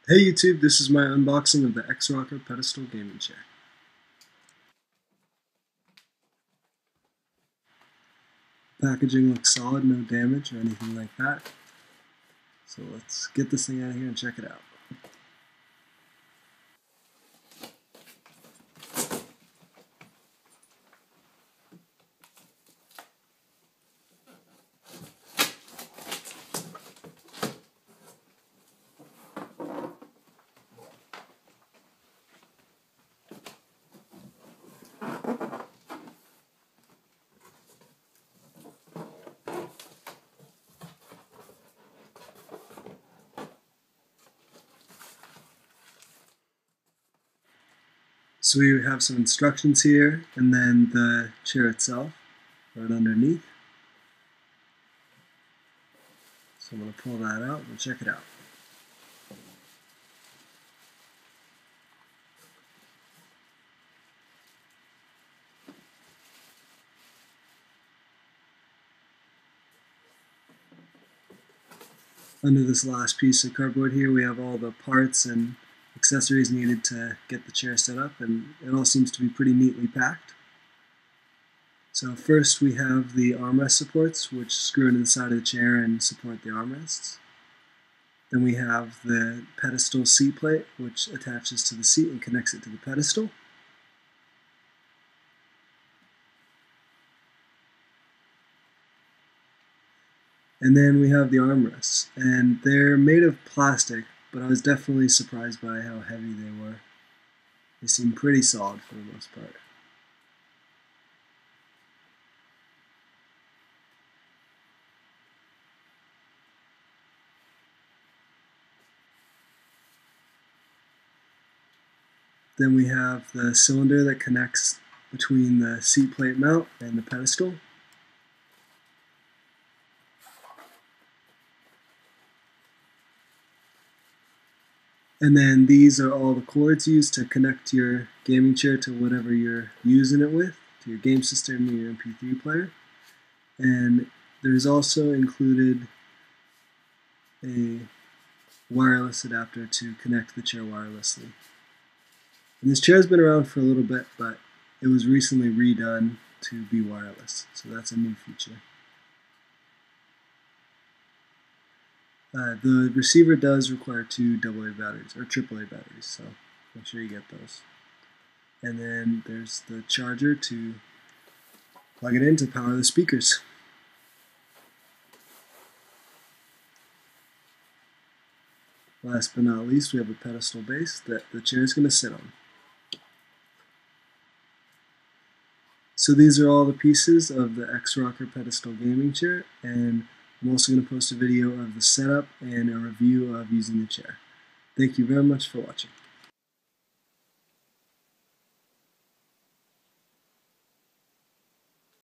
Hey YouTube, this is my unboxing of the X-Rocker Pedestal gaming chair. Packaging looks solid, no damage or anything like that. So let's get this thing out of here and check it out. So we have some instructions here, and then the chair itself right underneath. So I'm going to pull that out and check it out. Under this last piece of cardboard here, we have all the parts and accessories needed to get the chair set up, and it all seems to be pretty neatly packed. So first we have the armrest supports, which screw into the side of the chair and support the armrests. Then we have the pedestal seat plate, which attaches to the seat and connects it to the pedestal. And then we have the armrests, and they're made of plastic, but I was definitely surprised by how heavy they were. They seem pretty solid for the most part. Then we have the cylinder that connects between the seat plate mount and the pedestal. And then these are all the cords used to connect your gaming chair to whatever you're using it with, to your game system or your MP3 player. And there's also included a wireless adapter to connect the chair wirelessly. And this chair has been around for a little bit, but it was recently redone to be wireless, so that's a new feature. The receiver does require two AA batteries, or AAA batteries, so make sure you get those. And then there's the charger to plug it in to power the speakers. Last but not least, we have a pedestal base that the chair is going to sit on. So these are all the pieces of the X-Rocker Pedestal gaming chair, and I'm also going to post a video of the setup and a review of using the chair. Thank you very much for watching.